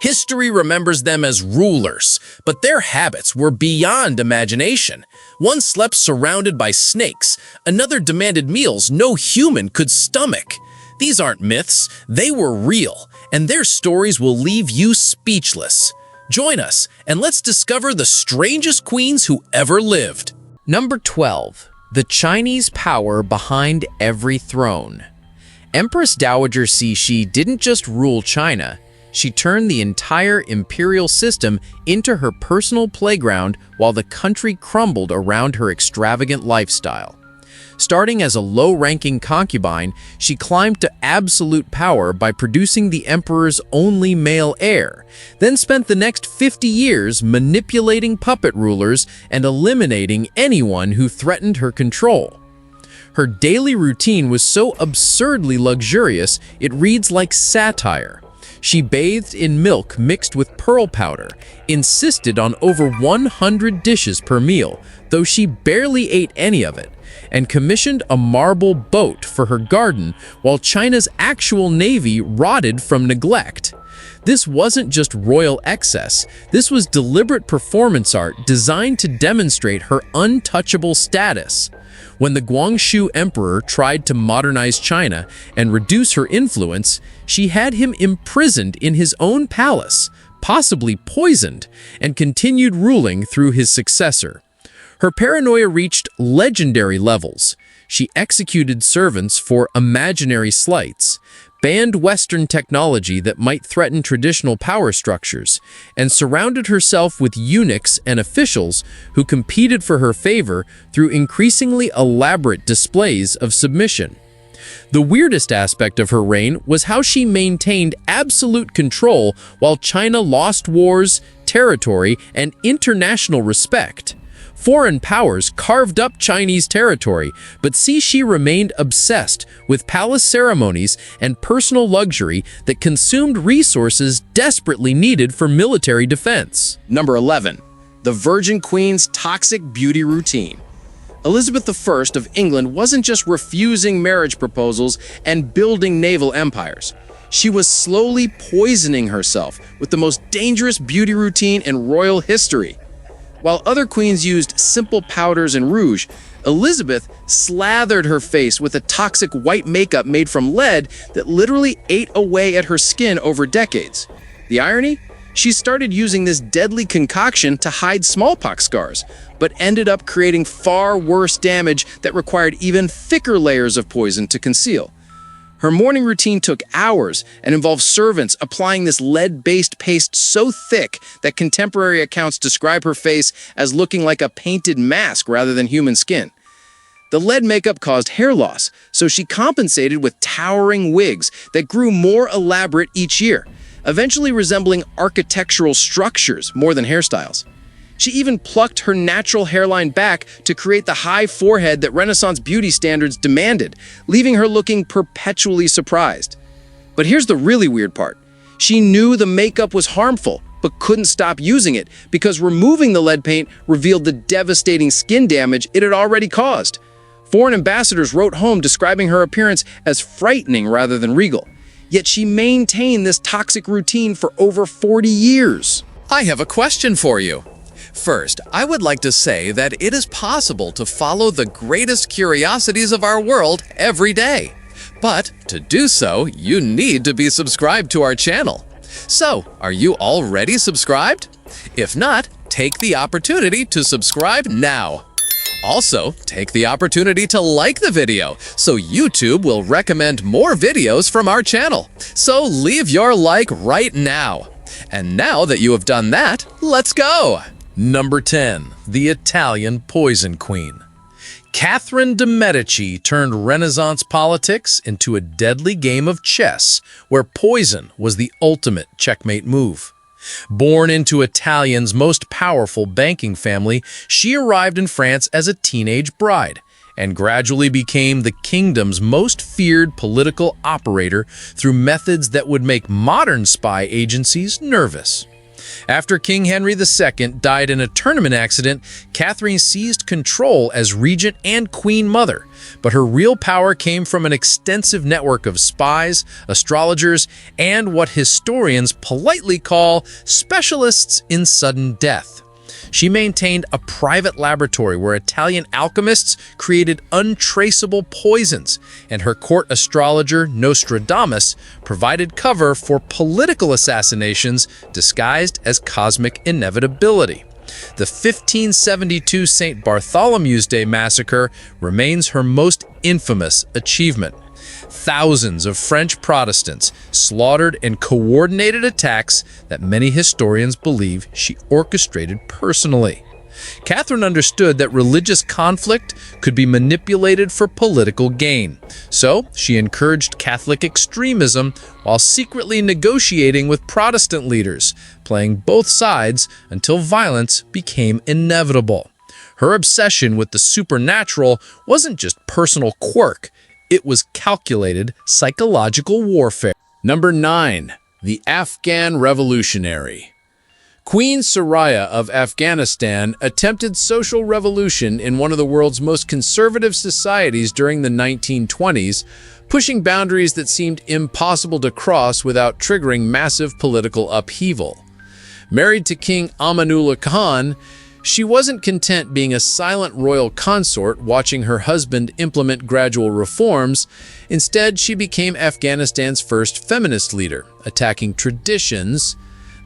History remembers them as rulers, but their habits were beyond imagination. One slept surrounded by snakes, another demanded meals no human could stomach. These aren't myths, they were real, and their stories will leave you speechless. Join us, and let's discover the strangest queens who ever lived. Number 12. The Chinese power behind every throne. Empress Dowager Cixi didn't just rule China, she turned the entire imperial system into her personal playground while the country crumbled around her extravagant lifestyle. Starting as a low-ranking concubine, she climbed to absolute power by producing the emperor's only male heir, then spent the next 50 years manipulating puppet rulers and eliminating anyone who threatened her control. Her daily routine was so absurdly luxurious, it reads like satire. She bathed in milk mixed with pearl powder, insisted on over 100 dishes per meal, though she barely ate any of it, and commissioned a marble boat for her garden while China's actual navy rotted from neglect. This wasn't just royal excess, this was deliberate performance art designed to demonstrate her untouchable status. When the Guangxu emperor tried to modernize China and reduce her influence, she had him imprisoned in his own palace, possibly poisoned, and continued ruling through his successor. Her paranoia reached legendary levels. She executed servants for imaginary slights, banned Western technology that might threaten traditional power structures, and surrounded herself with eunuchs and officials who competed for her favor through increasingly elaborate displays of submission. The weirdest aspect of her reign was how she maintained absolute control while China lost wars, territory, and international respect. Foreign powers carved up Chinese territory, but Cixi remained obsessed with palace ceremonies and personal luxury that consumed resources desperately needed for military defense. Number 11. The Virgin Queen's toxic beauty routine. Elizabeth I of England wasn't just refusing marriage proposals and building naval empires. She was slowly poisoning herself with the most dangerous beauty routine in royal history. While other queens used simple powders and rouge, Elizabeth slathered her face with a toxic white makeup made from lead that literally ate away at her skin over decades. The irony? She started using this deadly concoction to hide smallpox scars, but ended up creating far worse damage that required even thicker layers of poison to conceal. Her morning routine took hours and involved servants applying this lead-based paste so thick that contemporary accounts describe her face as looking like a painted mask rather than human skin. The lead makeup caused hair loss, so she compensated with towering wigs that grew more elaborate each year, eventually resembling architectural structures more than hairstyles. She even plucked her natural hairline back to create the high forehead that Renaissance beauty standards demanded, leaving her looking perpetually surprised. But here's the really weird part. She knew the makeup was harmful, but couldn't stop using it because removing the lead paint revealed the devastating skin damage it had already caused. Foreign ambassadors wrote home describing her appearance as frightening rather than regal. Yet she maintained this toxic routine for over 40 years. I have a question for you. First, I would like to say that it is possible to follow the greatest curiosities of our world every day. But to do so, you need to be subscribed to our channel. So, are you already subscribed? If not, take the opportunity to subscribe now. Also, take the opportunity to like the video so YouTube will recommend more videos from our channel. So leave your like right now. And now that you have done that, let's go! Number 10. The Italian Poison Queen. Catherine de' Medici turned Renaissance politics into a deadly game of chess where poison was the ultimate checkmate move. Born into Italians' most powerful banking family, she arrived in France as a teenage bride and gradually became the kingdom's most feared political operator through methods that would make modern spy agencies nervous. After King Henry II died in a tournament accident, Catherine seized control as regent and queen mother, but her real power came from an extensive network of spies, astrologers, and what historians politely call specialists in sudden death. She maintained a private laboratory where Italian alchemists created untraceable poisons, and her court astrologer Nostradamus provided cover for political assassinations disguised as cosmic inevitability. The 1572 St. Bartholomew's Day massacre remains her most infamous achievement. Thousands of French Protestants slaughtered in coordinated attacks that many historians believe she orchestrated personally. Catherine understood that religious conflict could be manipulated for political gain, so she encouraged Catholic extremism while secretly negotiating with Protestant leaders, playing both sides until violence became inevitable. Her obsession with the supernatural wasn't just personal quirk, it was calculated psychological warfare. Number 9. The Afghan Revolutionary. Queen Soraya of Afghanistan attempted social revolution in one of the world's most conservative societies during the 1920s, pushing boundaries that seemed impossible to cross without triggering massive political upheaval. Married to King Amanullah Khan, she wasn't content being a silent royal consort watching her husband implement gradual reforms. Instead, she became Afghanistan's first feminist leader, attacking traditions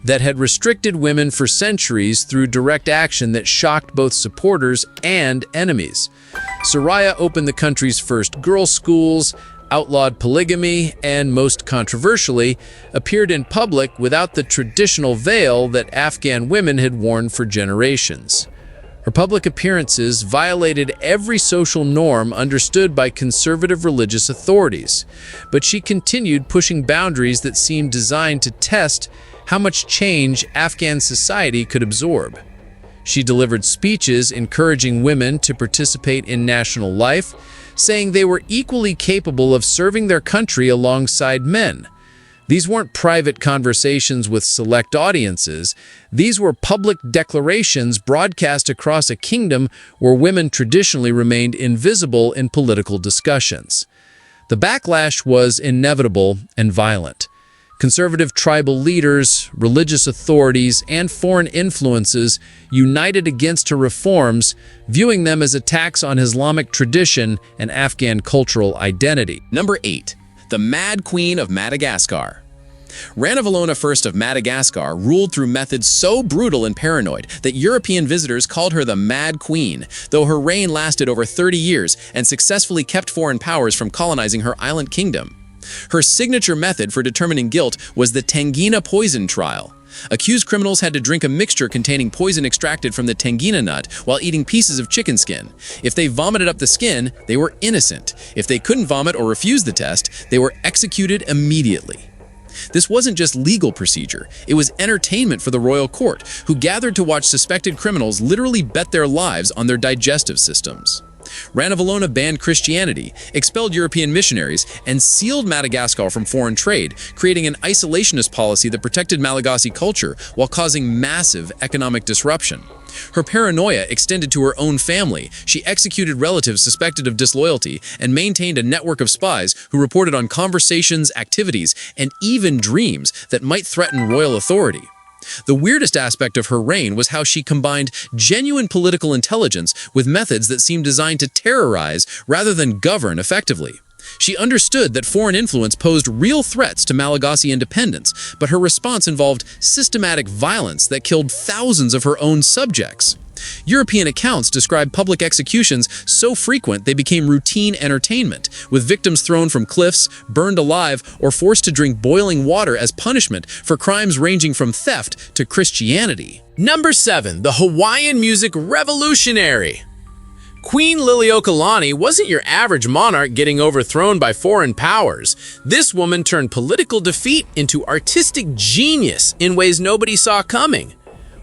that had restricted women for centuries through direct action that shocked both supporters and enemies. Soraya opened the country's first girls' schools, outlawed polygamy, and most controversially, appeared in public without the traditional veil that Afghan women had worn for generations. Her public appearances violated every social norm understood by conservative religious authorities, but she continued pushing boundaries that seemed designed to test how much change Afghan society could absorb. She delivered speeches encouraging women to participate in national life, saying they were equally capable of serving their country alongside men. These weren't private conversations with select audiences. These were public declarations broadcast across a kingdom where women traditionally remained invisible in political discussions. The backlash was inevitable and violent. Conservative tribal leaders, religious authorities, and foreign influences united against her reforms, viewing them as attacks on Islamic tradition and Afghan cultural identity. Number 8. The Mad Queen of Madagascar. Ranavalona I of Madagascar ruled through methods so brutal and paranoid that European visitors called her the Mad Queen, though her reign lasted over 30 years and successfully kept foreign powers from colonizing her island kingdom. Her signature method for determining guilt was the Tangina poison trial. Accused criminals had to drink a mixture containing poison extracted from the tangina nut while eating pieces of chicken skin. If they vomited up the skin, they were innocent. If they couldn't vomit or refuse the test, they were executed immediately. This wasn't just legal procedure, it was entertainment for the royal court, who gathered to watch suspected criminals literally bet their lives on their digestive systems. Ranavalona banned Christianity, expelled European missionaries, and sealed Madagascar from foreign trade, creating an isolationist policy that protected Malagasy culture while causing massive economic disruption. Her paranoia extended to her own family. She executed relatives suspected of disloyalty and maintained a network of spies who reported on conversations, activities, and even dreams that might threaten royal authority. The weirdest aspect of her reign was how she combined genuine political intelligence with methods that seemed designed to terrorize rather than govern effectively. She understood that foreign influence posed real threats to Malagasy independence, but her response involved systematic violence that killed thousands of her own subjects. European accounts describe public executions so frequent they became routine entertainment, with victims thrown from cliffs, burned alive, or forced to drink boiling water as punishment for crimes ranging from theft to Christianity. Number 7. The Hawaiian Music Revolutionary. Queen Liliuokalani wasn't your average monarch getting overthrown by foreign powers. This woman turned political defeat into artistic genius in ways nobody saw coming.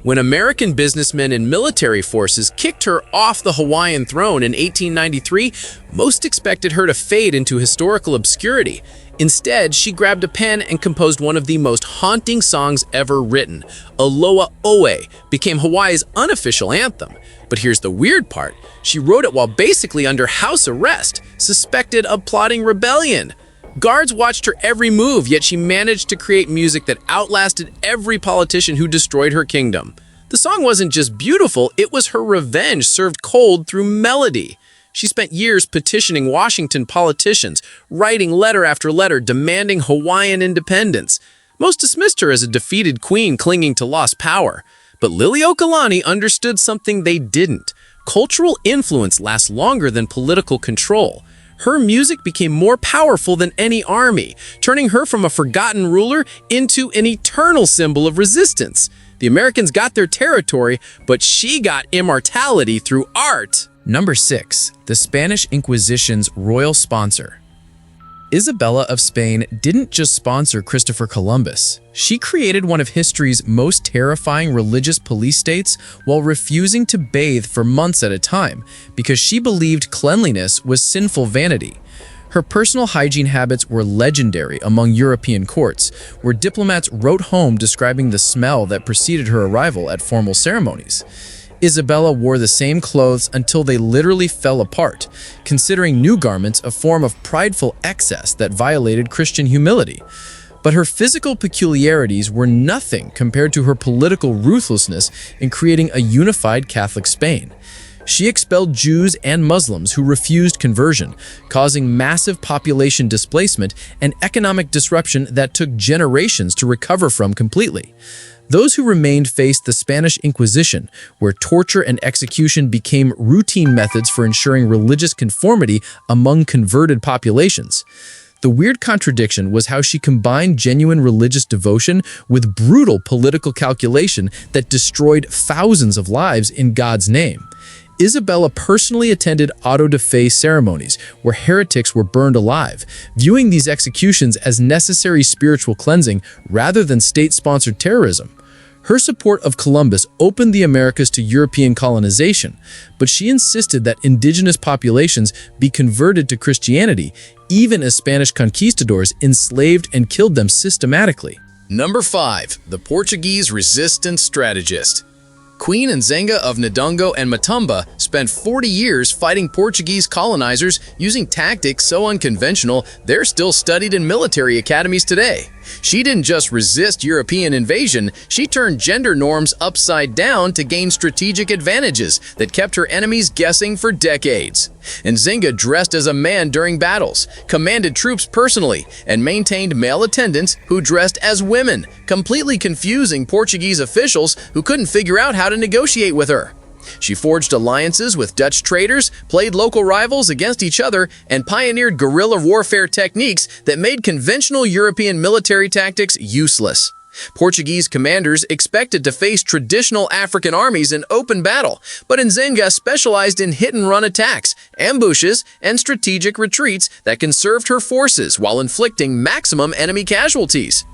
When American businessmen and military forces kicked her off the Hawaiian throne in 1893, most expected her to fade into historical obscurity. Instead, she grabbed a pen and composed one of the most haunting songs ever written. Aloha Oe became Hawaii's unofficial anthem. But here's the weird part. She wrote it while basically under house arrest, suspected of plotting rebellion. Guards watched her every move, yet she managed to create music that outlasted every politician who destroyed her kingdom. The song wasn't just beautiful, it was her revenge served cold through melody. She spent years petitioning Washington politicians, writing letter after letter demanding Hawaiian independence. Most dismissed her as a defeated queen clinging to lost power. But Liliuokalani understood something they didn't. Cultural influence lasts longer than political control. Her music became more powerful than any army, turning her from a forgotten ruler into an eternal symbol of resistance. The Americans got their territory, but she got immortality through art. Number 6. The Spanish Inquisition's royal sponsor. Isabella of Spain didn't just sponsor Christopher Columbus. She created one of history's most terrifying religious police states while refusing to bathe for months at a time because she believed cleanliness was sinful vanity. Her personal hygiene habits were legendary among European courts, where diplomats wrote home describing the smell that preceded her arrival at formal ceremonies. Isabella wore the same clothes until they literally fell apart, considering new garments a form of prideful excess that violated Christian humility. But her physical peculiarities were nothing compared to her political ruthlessness in creating a unified Catholic Spain. She expelled Jews and Muslims who refused conversion, causing massive population displacement and economic disruption that took generations to recover from completely. Those who remained faced the Spanish Inquisition, where torture and execution became routine methods for ensuring religious conformity among converted populations. The weird contradiction was how she combined genuine religious devotion with brutal political calculation that destroyed thousands of lives in God's name. Isabella personally attended auto de fe ceremonies where heretics were burned alive, viewing these executions as necessary spiritual cleansing rather than state-sponsored terrorism. Her support of Columbus opened the Americas to European colonization, but she insisted that indigenous populations be converted to Christianity, even as Spanish conquistadors enslaved and killed them systematically. Number 5. The Portuguese Resistance Strategist. Queen Nzenga of Ndongo and Matumba spent 40 years fighting Portuguese colonizers using tactics so unconventional they're still studied in military academies today. She didn't just resist European invasion, she turned gender norms upside down to gain strategic advantages that kept her enemies guessing for decades. Nzenga dressed as a man during battles, commanded troops personally, and maintained male attendants who dressed as women, completely confusing Portuguese officials who couldn't figure out how to negotiate with her. She forged alliances with Dutch traders, played local rivals against each other, and pioneered guerrilla warfare techniques that made conventional European military tactics useless. Portuguese commanders expected to face traditional African armies in open battle, but Nzenga specialized in hit-and-run attacks, ambushes, and strategic retreats that conserved her forces while inflicting maximum enemy casualties.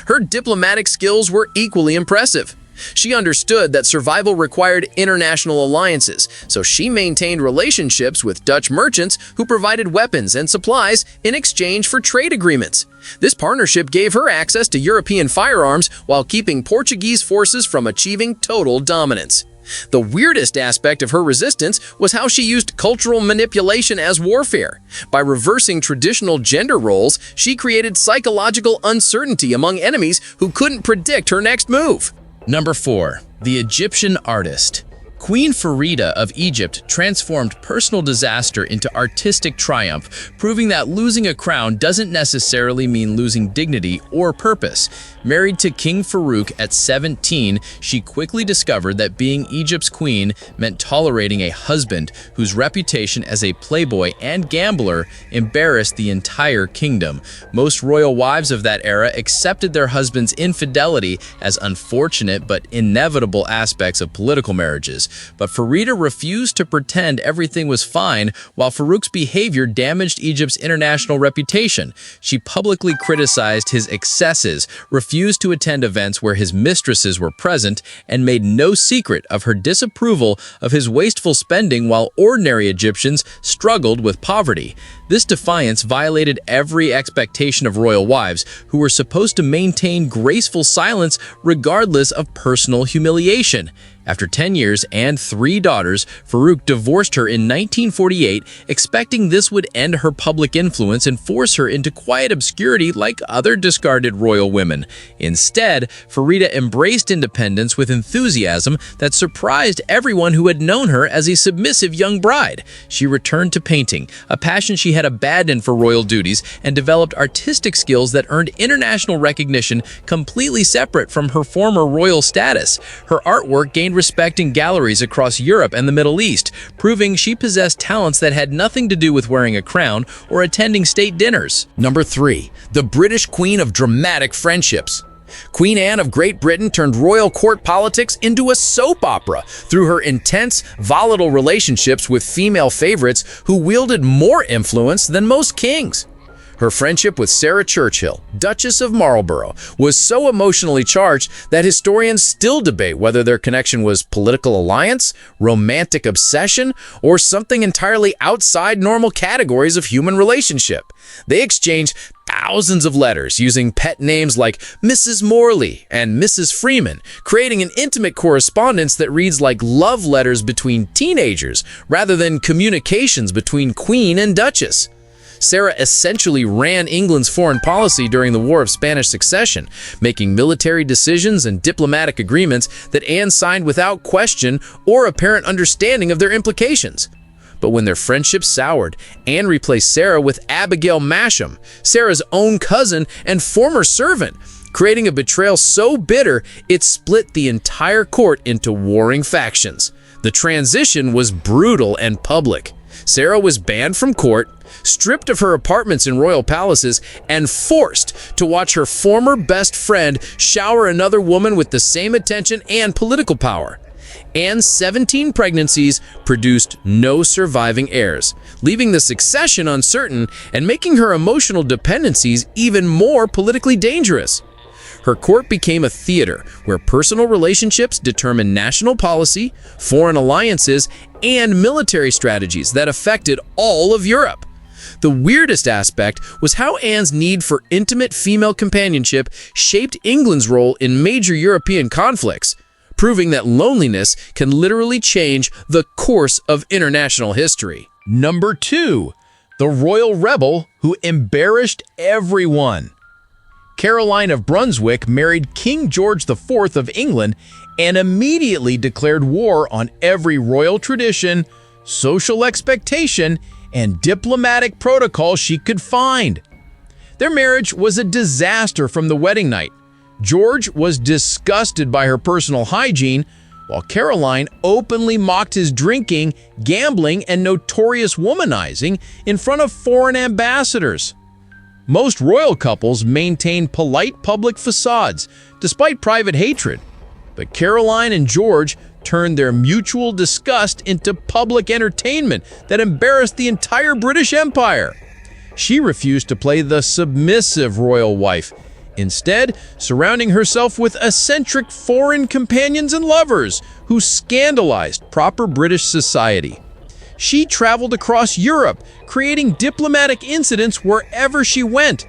Her diplomatic skills were equally impressive. She understood that survival required international alliances, so she maintained relationships with Dutch merchants who provided weapons and supplies in exchange for trade agreements. This partnership gave her access to European firearms while keeping Portuguese forces from achieving total dominance. The weirdest aspect of her resistance was how she used cultural manipulation as warfare. By reversing traditional gender roles, she created psychological uncertainty among enemies who couldn't predict her next move. Number 4. The Egyptian Artist. Queen Farida of Egypt transformed personal disaster into artistic triumph, proving that losing a crown doesn't necessarily mean losing dignity or purpose. Married to King Farouk at 17, she quickly discovered that being Egypt's queen meant tolerating a husband whose reputation as a playboy and gambler embarrassed the entire kingdom. Most royal wives of that era accepted their husband's infidelity as unfortunate but inevitable aspects of political marriages. years, but Farida refused to pretend everything was fine while Farouk's behavior damaged Egypt's international reputation. She publicly criticized his excesses, refused to attend events where his mistresses were present, and made no secret of her disapproval of his wasteful spending while ordinary Egyptians struggled with poverty. This defiance violated every expectation of royal wives, who were supposed to maintain graceful silence regardless of personal humiliation. After 10 years and 3 daughters, Farouk divorced her in 1948, expecting this would end her public influence and force her into quiet obscurity like other discarded royal women. Instead, Farida embraced independence with enthusiasm that surprised everyone who had known her as a submissive young bride. She returned to painting, a passion she had abandoned for royal duties, and developed artistic skills that earned international recognition completely separate from her former royal status. Her artwork gained respect in galleries across Europe and the Middle East, proving she possessed talents that had nothing to do with wearing a crown or attending state dinners. Number 3. The British Queen of Dramatic Friendships. Queen Anne of Great Britain turned royal court politics into a soap opera through her intense, volatile relationships with female favorites who wielded more influence than most kings. Her friendship with Sarah Churchill, Duchess of Marlborough, was so emotionally charged that historians still debate whether their connection was political alliance, romantic obsession, or something entirely outside normal categories of human relationship. They exchanged thousands of letters using pet names like Mrs. Morley and Mrs. Freeman, creating an intimate correspondence that reads like love letters between teenagers rather than communications between Queen and Duchess. Sarah essentially ran England's foreign policy during the War of Spanish Succession, making military decisions and diplomatic agreements that Anne signed without question or apparent understanding of their implications. But when their friendship soured, Anne replaced Sarah with Abigail Masham, Sarah's own cousin and former servant, creating a betrayal so bitter it split the entire court into warring factions. The transition was brutal and public. Sarah was banned from court, stripped of her apartments in royal palaces, and forced to watch her former best friend shower another woman with the same attention and political power. Anne's 17 pregnancies produced no surviving heirs, leaving the succession uncertain and making her emotional dependencies even more politically dangerous. Her court became a theater where personal relationships determined national policy, foreign alliances, and military strategies that affected all of Europe. The weirdest aspect was how Anne's need for intimate female companionship shaped England's role in major European conflicts, proving that loneliness can literally change the course of international history. Number 2. The royal rebel who embarrassed everyone. Caroline of Brunswick married King George IV of England and immediately declared war on every royal tradition, social expectation, and diplomatic protocol she could find. Their marriage was a disaster from the wedding night. George was disgusted by her personal hygiene, while Caroline openly mocked his drinking, gambling, and notorious womanizing in front of foreign ambassadors. Most royal couples maintain polite public facades, despite private hatred. But Caroline and George turned their mutual disgust into public entertainment that embarrassed the entire British Empire. She refused to play the submissive royal wife, instead surrounding herself with eccentric foreign companions and lovers who scandalized proper British society. She traveled across Europe, creating diplomatic incidents wherever she went,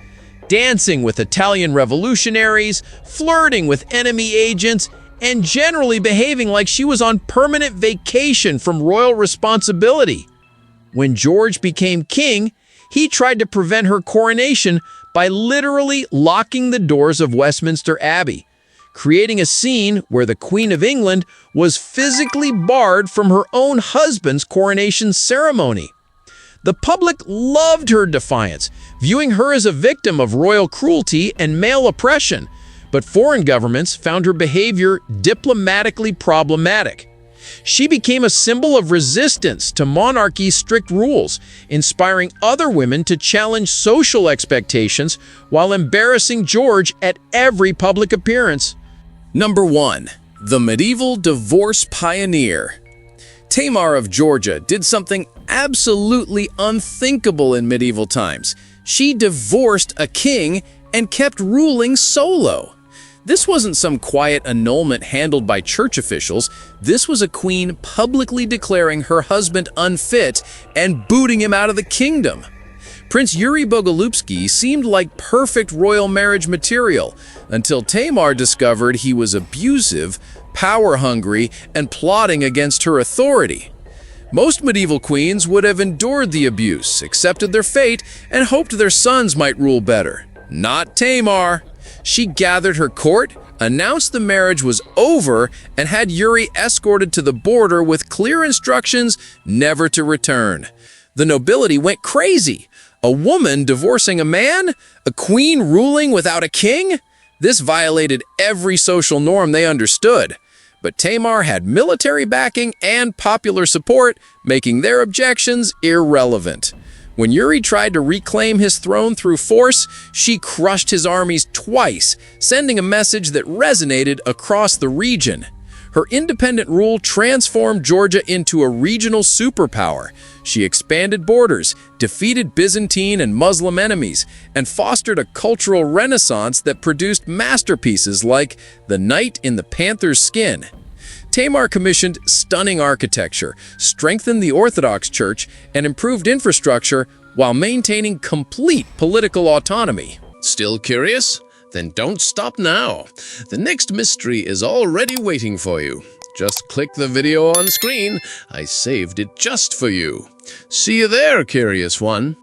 dancing with Italian revolutionaries, flirting with enemy agents, and generally behaving like she was on permanent vacation from royal responsibility. When George became king, he tried to prevent her coronation by literally locking the doors of Westminster Abbey, creating a scene where the Queen of England was physically barred from her own husband's coronation ceremony. The public loved her defiance, viewing her as a victim of royal cruelty and male oppression, but foreign governments found her behavior diplomatically problematic. She became a symbol of resistance to monarchy's strict rules, inspiring other women to challenge social expectations while embarrassing George at every public appearance. Number 1. The medieval divorce pioneer, Tamar of Georgia did something absolutely unthinkable in medieval times. She divorced a king and kept ruling solo. This wasn't some quiet annulment handled by church officials. This was a queen publicly declaring her husband unfit and booting him out of the kingdom. Prince Yuri Bogolubsky seemed like perfect royal marriage material until Tamar discovered he was abusive, power-hungry, and plotting against her authority. Most medieval queens would have endured the abuse, accepted their fate, and hoped their sons might rule better. Not Tamar. She gathered her court, announced the marriage was over, and had Yuri escorted to the border with clear instructions never to return. The nobility went crazy. A woman divorcing a man? A queen ruling without a king? This violated every social norm they understood. But Tamar had military backing and popular support, making their objections irrelevant. When Yuri tried to reclaim his throne through force, she crushed his armies twice, sending a message that resonated across the region. Her independent rule transformed Georgia into a regional superpower. She expanded borders, defeated Byzantine and Muslim enemies, and fostered a cultural renaissance that produced masterpieces like The Knight in the Panther's Skin. Tamar commissioned stunning architecture, strengthened the Orthodox Church, and improved infrastructure while maintaining complete political autonomy. Still curious? Then don't stop now. The next mystery is already waiting for you. Just click the video on screen. I saved it just for you. See you there, curious one.